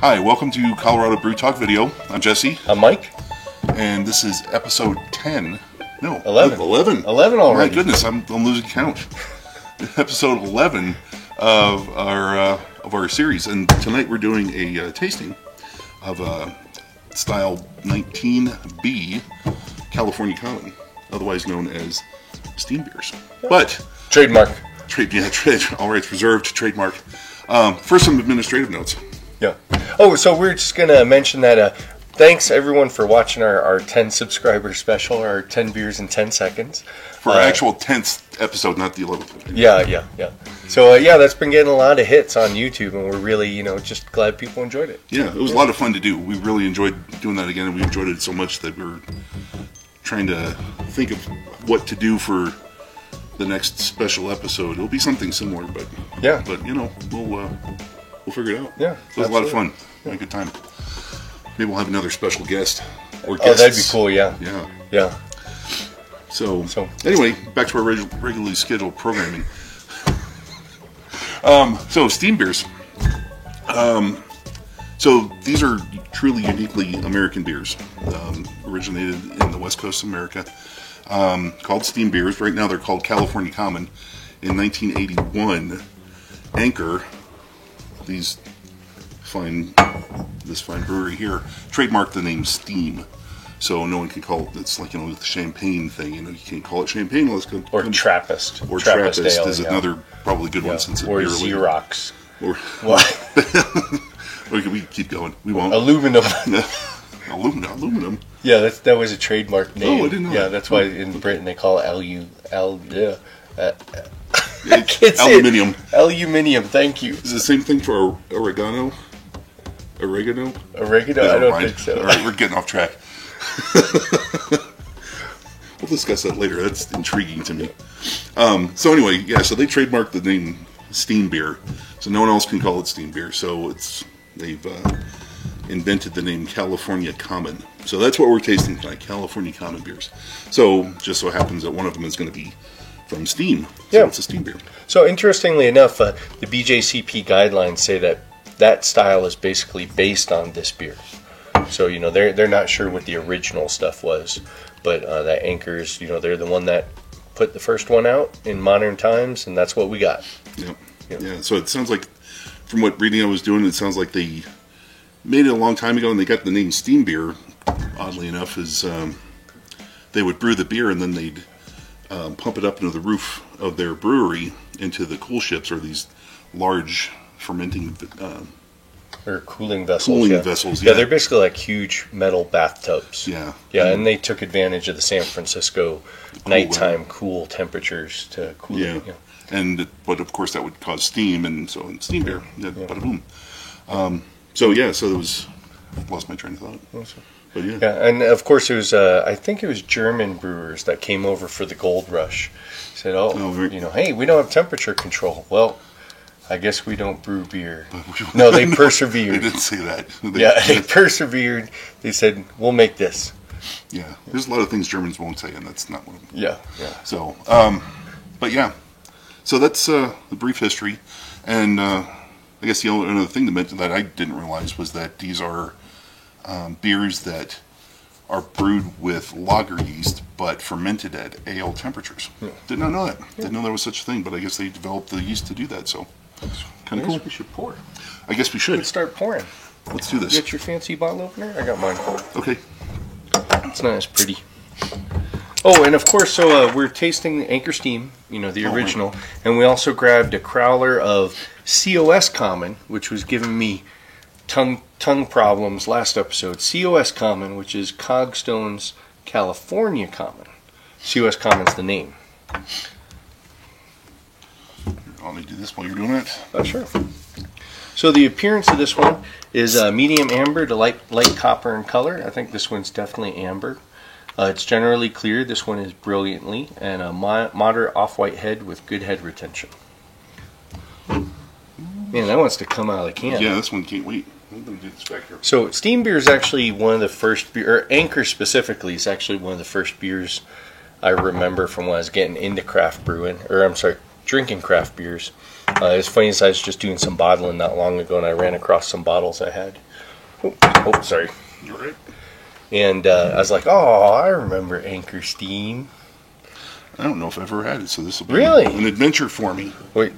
Hi, welcome to Colorado Brew Talk Video. I'm Jesse. I'm Mike. And this is episode 10. No, 11. 11. 11 already. My goodness, I'm losing count. Episode 11 of our series. And tonight we're doing a tasting of style 19B California Common, otherwise known as steam beers. But Trademark. All rights reserved, trademark. First, some administrative notes. Yeah. Oh, so we're just going to mention that thanks everyone for watching our 10 subscriber special, our 10 beers in 10 seconds. For our actual 10th episode, not the 11th. Yeah. So, that's been getting a lot of hits on YouTube, and we're really, just glad people enjoyed it. Yeah, it was a lot of fun to do. We really enjoyed doing that again, and we enjoyed it so much that we're trying to think of what to do for the next special episode. It'll be something similar, but we'll figure it out. Yeah, so it was a lot of fun. Had a good time. Maybe we'll have another special guest or guests. Oh, that'd be cool. Yeah. So anyway, back to our regularly scheduled programming. So steam beers. So these are truly uniquely American beers. Originated in the West Coast of America. Called steam beers. Right now they're called California Common. In 1981, Anchor, this fine brewery here, trademarked the name Steam. So no one can call it. It's like the champagne thing. You can't call it champagne unless it's or Trappist. Or Trappist is another probably good one since it's or Xerox. Or what? We keep going. We won't. Aluminum. Aluminum. Yeah, that was a trademark name. Oh, I didn't know. Yeah, that's why in Britain they call it aluminium. Aluminium. Thank you. Is it the same thing for oregano? Oregano? I don't think so. All right, we're getting off track. We'll discuss that later. That's intriguing to me. So anyway, so they trademarked the name Steam Beer, so no one else can call it Steam Beer. So they've invented the name California Common. So that's what we're tasting tonight, California Common beers. So just so happens that one of them is going to be from Steam. So it's a steam beer. So interestingly enough, the BJCP guidelines say that style is basically based on this beer. So they're not sure what the original stuff was, but that Anchor's they're the one that put the first one out in modern times, and that's what we got. Yep. Yeah. So it sounds like, from what reading I was doing, it sounds like they made it a long time ago, and they got the name Steam Beer. Oddly enough, is they would brew the beer and then they'd pump it up into the roof of their brewery into the cool ships, or these large fermenting or cooling vessels. Vessels. Yeah, they're basically like huge metal bathtubs. Yeah. And they took advantage of the San Francisco nighttime cool temperatures to cool it. Yeah. But of course that would cause steam, and so in steam beer, bada boom. So it was. Lost my train of thought. Awesome. But and of course it was. I think it was German brewers that came over for the gold rush. Said, hey, we don't have temperature control. Well, I guess we don't brew beer. No, they persevered. They didn't say that. They persevered. They said, we'll make this. Yeah, there's a lot of things Germans won't say, and that's not one of them. Yeah. So, so that's the brief history, and I guess the only other thing to mention that I didn't realize was that these are beers that are brewed with lager yeast, but fermented at ale temperatures. Yeah. Did not know that. Didn't know there was such a thing, but I guess they developed the yeast to do that, so kind of cool. We should pour. I guess we should. Let's start pouring. Let's do this. You got your fancy bottle opener? I got mine. Okay. It's not as pretty. Oh, and of course, so we're tasting Anchor Steam, the original, and we also grabbed a crowler of COS Common, which was giving me tongue problems last episode. COS Common, which is Cogstone's California Common. COS Common's the name. I'll need to do this while you're doing it. Oh, sure. So the appearance of this one is medium amber to light copper in color. I think this one's definitely amber. It's generally clear. This one is brilliantly, and a moderate off-white head with good head retention. Man, that wants to come out of the can. Yeah, this one can't wait. I'm going to do this back here. So steam beer is actually one of the first beer, or Anchor specifically is actually one of the first beers I remember from when I was getting into craft brewing, drinking craft beers. It's funny as I was just doing some bottling not long ago, and I ran across some bottles I had. Oh, sorry. You're right. And I was like, oh, I remember Anchor Steam. I don't know if I've ever had it, so this will be Really? an adventure for me. Wait,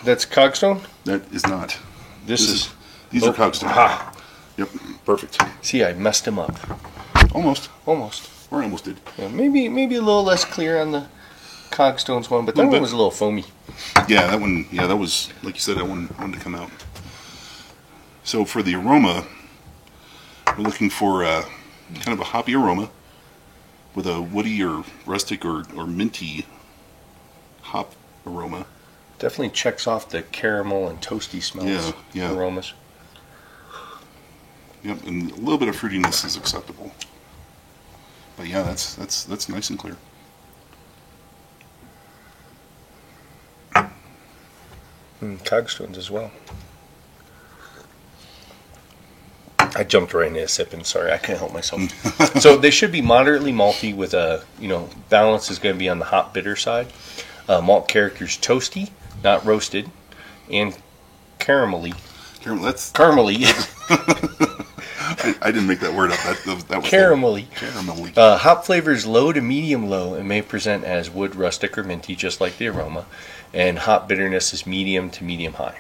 that's Cogstone? That is not. These These are Cogstone. Aha. Yep, perfect. See, I messed him up. Almost. Almost. Or I almost did. Yeah, maybe a little less clear on the Cogstones one, but that one was a little foamy. Yeah, that one. Yeah, that was, like you said, that one wanted to come out. So for the aroma, we're looking for kind of a hoppy aroma with a woody or rustic or minty hop aroma. Definitely checks off the caramel and toasty smells. Yeah. Aromas. Yep, and a little bit of fruitiness is acceptable. But yeah, that's nice and clear. Cogstones as well. I jumped right into sipping. Sorry, I can't help myself. So they should be moderately malty with a, balance is going to be on the hot bitter side. Malt character's toasty, not roasted, and caramelly. Caramely. I didn't make that word up. That was Caramelly. Caramelly. Hop flavor is low to medium low and may present as wood, rustic, or minty, just like the aroma. And hop bitterness is medium to medium high.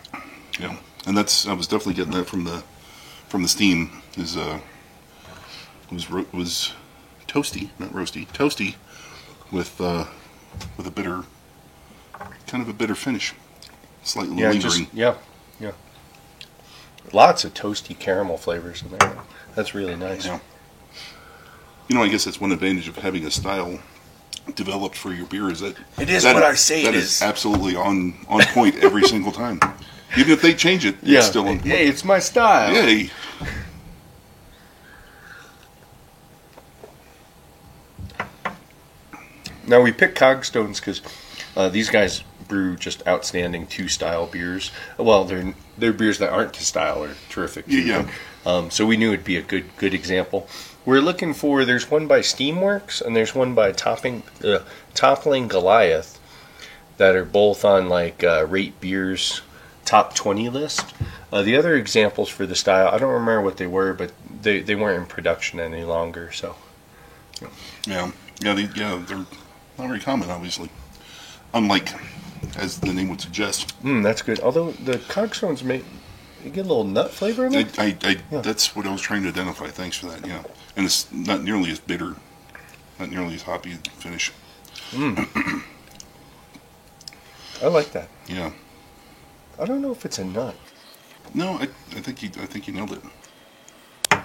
Yeah, and I was definitely getting that from the steam. Was toasty, not roasty, toasty, with a bitter, kind of a bitter finish, slightly lingering. Yeah. Lots of toasty caramel flavors in there. That's really nice. Yeah. I guess that's one advantage of having a style developed for your beer is that it is what I say it is absolutely on point every single time. Even if they change it, it's still on point. Hey, it's my style. Yay. Now we pick Cogstones because these guys brew just outstanding two-style beers. Well, they're beers that aren't to style are terrific too. Yeah. So we knew it'd be a good example. We're looking for. There's one by Steamworks and there's one by Toppling Goliath that are both on Rate Beer's top 20 list. The other examples for the style, I don't remember what they were, but they weren't in production any longer. So. Yeah. They're not very common, obviously. Unlike, as the name would suggest. That's good. Although the Cogstones you get a little nut flavor in it. That's what I was trying to identify. Thanks for that. Yeah, and it's not nearly as bitter, not nearly as hoppy finish. I like that. Yeah. I don't know if it's a nut. No, I think you nailed it. As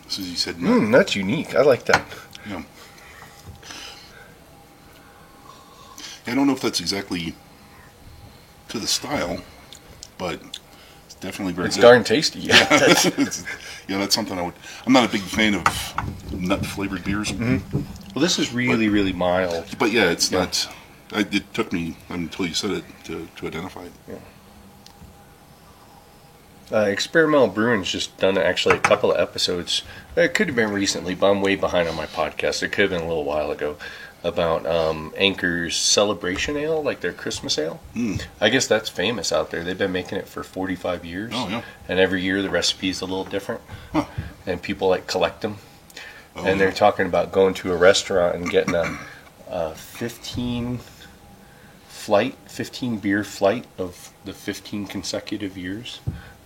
soon as you said nut. That's unique. I like that. Yeah. I don't know if that's exactly to the style, but it's definitely very it's good. Darn tasty. Yeah. That's something I'm not a big fan of nut flavored beers. Mm-hmm. Well, this is really mild. But yeah, it's not. It took me until you said it to identify it. Yeah. Experimental Brewing's just done actually a couple of episodes. It could have been recently, but I'm way behind on my podcast. It could have been a little while ago. About Anchor's Celebration Ale, like their Christmas ale. I guess that's famous out there. They've been making it for 45 years. Oh, yeah. And every year the recipe's a little different. Huh. And people collect them. Oh, and they're talking about going to a restaurant and getting a 15 beer flight of the 15 consecutive years.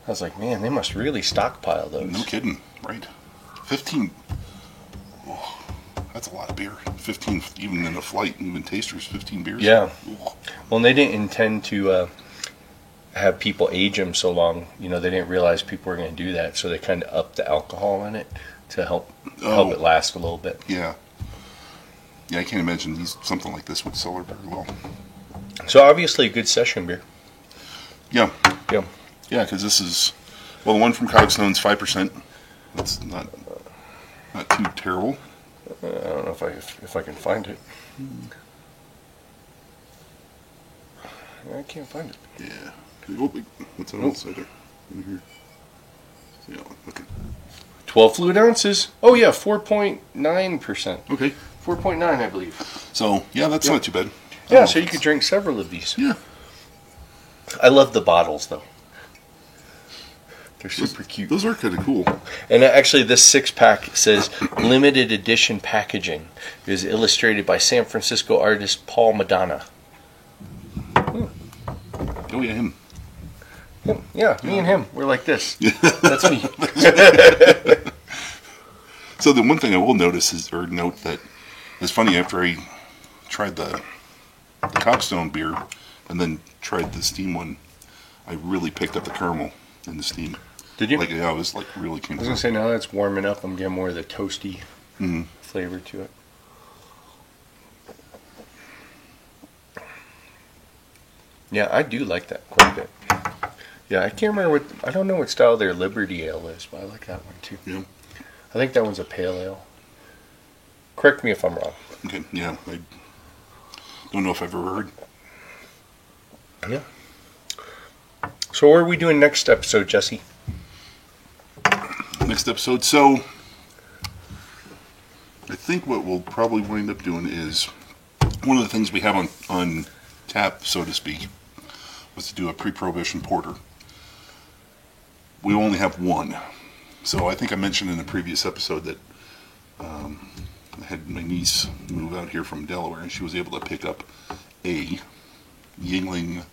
I was like, man, they must really stockpile those. No kidding, right? 15. Oh, that's a lot of beer. 15, even in a flight, even tasters, 15 beers. Yeah. Oh. Well, and they didn't intend to have people age them so long. They didn't realize people were going to do that, so they kind of upped the alcohol in it to help it last a little bit. Yeah. Yeah, I can't imagine something like this would sell very well. So obviously a good session beer. Yeah. Yeah. Yeah, because this is, the one from Cogstone's 5%. That's not too terrible. I don't know if I can find it. I can't find it. Yeah. Oh, what's that outside there? In here. Yeah, okay. 12 fluid ounces. Oh yeah, 4.9%. Okay. 4.9, I believe. So yeah, that's not too bad. Yeah, so you could drink several of these. Yeah. I love the bottles though. They're super cute. Those are kind of cool. And actually, this 6-pack says limited edition packaging. It is illustrated by San Francisco artist Paul Madonna. Oh yeah, him. Yeah, me and him. We're like this. That's me. So the one thing I will note that it's funny, after I tried the Copstone beer and then tried the steam one, I really picked up the caramel in the steam. Did you? Like, yeah, I was like really I was gonna say, now that it's warming up, I'm getting more of the toasty Mm-hmm. flavor to it. Yeah, I do like that quite a bit. Yeah, I can't remember I don't know what style their Liberty Ale is, but I like that one too. Yeah. I think that one's a pale ale. Correct me if I'm wrong. Okay, yeah, I don't know if I've ever heard. Yeah. So what are we doing next episode, Jesse? Next episode, so I think what we'll probably wind up doing is one of the things we have on tap, so to speak, was to do a pre-prohibition porter. We only have one. So I think I mentioned in the previous episode that I had my niece move out here from Delaware, and she was able to pick up a Yingling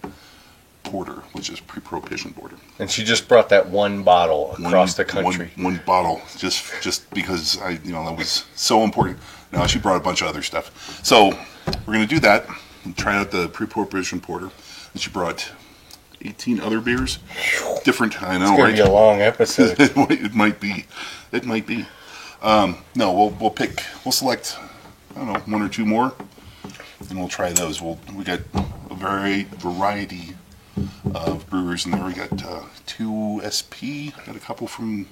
porter, which is pre-prohibition porter. And she just brought that one bottle across the country. One bottle, just because that was so important. Now she brought a bunch of other stuff. So we're gonna do that and try out the pre-prohibition porter. And she brought 18 other beers, different. I know, It's gonna right? be a long episode. It might be. It might be. No, we'll select, I don't know, one or two more, and we'll try those. We got a variety of brewers in there. We got 2SP, got a couple from.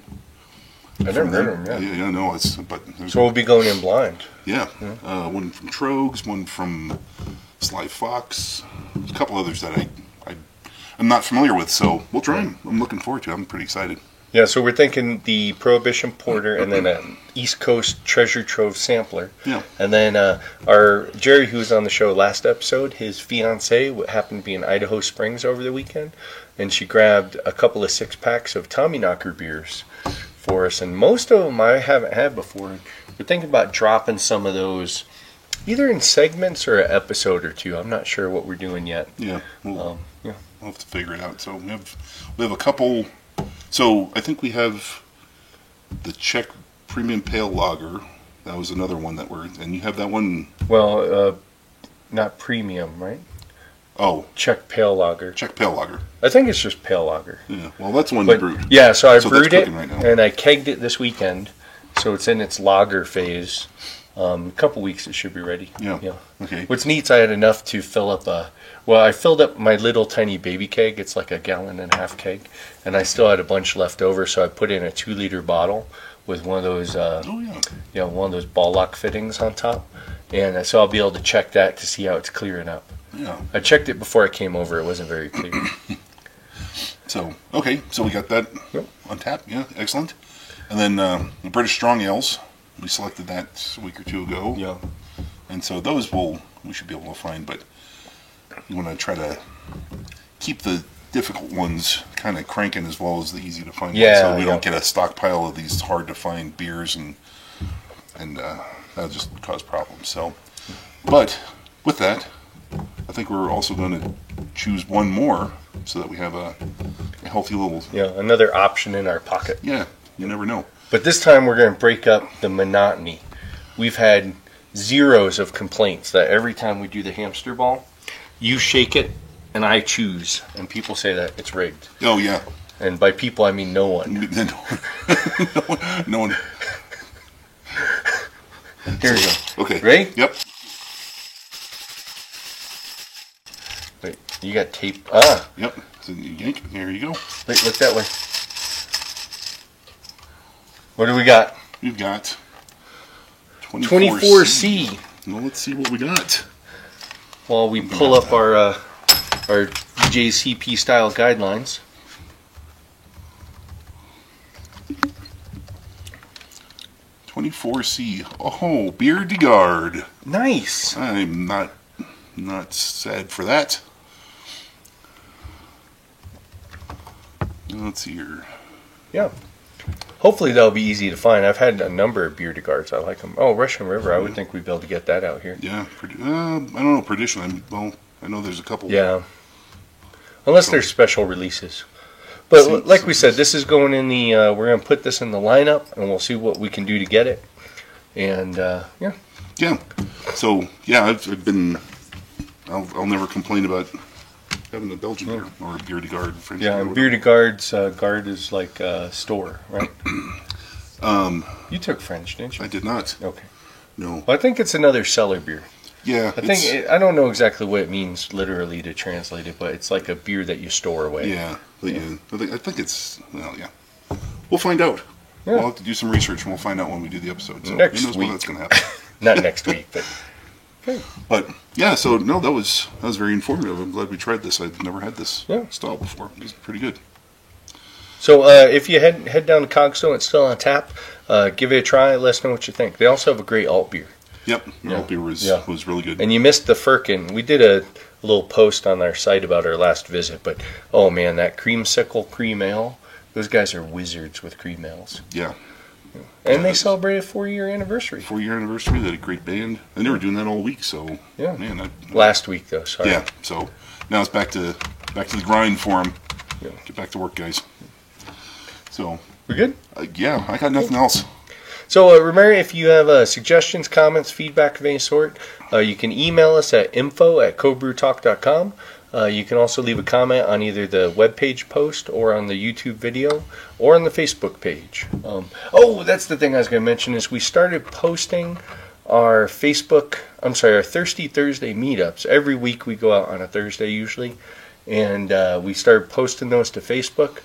I never heard of them. Yeah. Yeah, no, So we'll be going in blind. Yeah, one from Trogs, one from Sly Fox, a couple others that I'm not familiar with. So we'll try them. I'm looking forward to it. I'm pretty excited. Yeah, so we're thinking the Prohibition Porter and then an East Coast Treasure Trove Sampler. Yeah. And then our Jerry, who was on the show last episode, his fiancee happened to be in Idaho Springs over the weekend, and she grabbed a couple of 6-packs of Tommyknocker beers for us. And most of them I haven't had before. We're thinking about dropping some of those either in segments or an episode or two. I'm not sure what we're doing yet. Yeah. Yeah. We'll have to figure it out. So we have a couple. So I think we have the Czech Premium Pale Lager. That was another one and you have that one. Well, not premium, right? Oh, Czech Pale Lager. Czech Pale Lager. I think it's just pale lager. Yeah. Well, that's one you But brewed. yeah, so I So brewed that's it cooking right now. and I kegged it this weekend, so it's in its lager phase. A couple weeks it should be ready. Yeah. Okay. What's neat is I had enough to fill up I filled up my little tiny baby keg. It's like a 1.5 gallon keg, and I still had a bunch left over, so I put in a 2-liter bottle with one of those, one of those ball lock fittings on top, and so I'll be able to check that to see how it's clearing up. Yeah. I checked it before I came over. It wasn't very clear. So we got that Yep. on tap. Yeah, excellent. And then the British Strong Ales. We selected that a week or two ago. Yeah. And so those we should be able to find, but you want to try to keep the difficult ones kind of cranking as well as the easy to find ones, so we don't get a stockpile of these hard to find beers and that'll just cause problems. So, but with that, I think we're also going to choose one more so that we have a healthy little. Yeah, another option in our pocket. Yeah, you never know. But this time we're going to break up the monotony. We've had zeros of complaints that every time we do the hamster ball, you shake it and I choose, and people say that it's rigged. Oh yeah. And by people I mean no one. No one. Here we go. Okay. Ready? Yep. Wait, you got tape. Yep. So you yank. There you go. Wait, look that way. What do we got? We've got 24C. Well, let's see what we got. While we pull up our JCP style guidelines. C. Oh, Beer de Garde. Nice. I'm not sad for that. Let's see here. Yeah. Hopefully that'll be easy to find. I've had a number of beer guards. I like them. Oh, Russian River. I would think we'd be able to get that out here. Yeah. I don't know, Perdition. I know there's a couple. Yeah. Unless there's special releases. But like we said, this is going in the, we're going to put this in the lineup, and we'll see what we can do to get it. And, yeah. Yeah. So, yeah, I've been, I'll never complain about having a Belgian beer or a Bière de Garde. French Yeah, beer, and Bière de Garde's, Garde is like a store, right? You took French, didn't you? I did not. Okay. No. Well, I think it's another cellar beer. Yeah. I don't know exactly what it means literally to translate it, but it's like a beer that you store away. Yeah. But yeah. I think it's, well, yeah. We'll find out. Yeah. We'll have to do some research, and we'll find out when we do the episode. So Next who knows week. when that's going to happen. Not next week, but... Okay. But yeah, so no, that was very informative. I'm glad we tried this. I'd never had this style before. It was pretty good. So if you head down to Cogstone, it's still on tap. Give it a try. Let us know what you think. They also have a great alt beer. Yep, the alt beer was really good. And you missed the Firkin. We did a little post on our site about our last visit, but oh man, that creamsicle cream ale. Those guys are wizards with cream ales. Yeah. And they celebrated a 4-year anniversary. 4-year anniversary. They had a great band. And they were doing that all week, so yeah. Man, last week though, sorry. Yeah. So now it's back to the grind for them. Yeah. Get back to work, guys. So we're good? Yeah, I got nothing else. So remember, if you have suggestions, comments, feedback of any sort, you can email us at info@cobrewtalk.com. You can also leave a comment on either the webpage post or on the YouTube video or on the Facebook page. That's the thing I was going to mention is we started posting our Thirsty Thursday meetups. Every week we go out on a Thursday usually, and we started posting those to Facebook.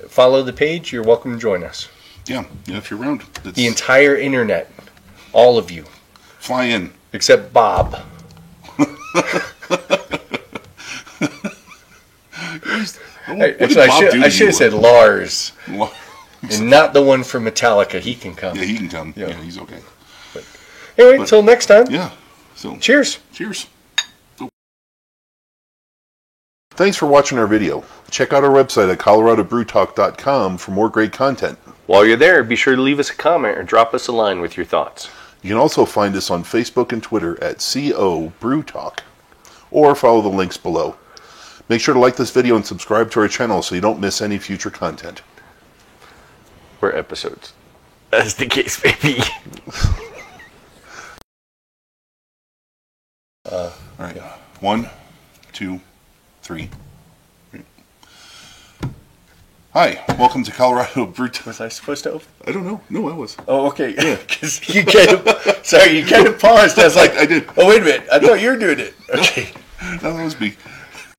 Follow the page. You're welcome to join us. Yeah, if you're around. The entire internet. All of you. Fly in. Except Bob. I should have said Lars. And not the one from Metallica. He can come. Yeah, he can come. Yeah, he's okay. Anyway, until next time. Yeah. So cheers. Cheers. Thanks for watching our video. Check out our website at coloradobrewtalk.com for more great content. While you're there, be sure to leave us a comment or drop us a line with your thoughts. You can also find us on Facebook and Twitter at CO Brew Talk, or follow the links below. Make sure to like this video and subscribe to our channel so you don't miss any future content. Or episodes. That's the case, baby. All right. 1, 2, 3. Hi, welcome to Colorado Brew Talk. Was I supposed to open? I don't know. No, I was. Oh, okay. Yeah, because you kind of paused. I was like, I did. Oh, wait a minute. I thought you were doing it. Okay. No, that was me.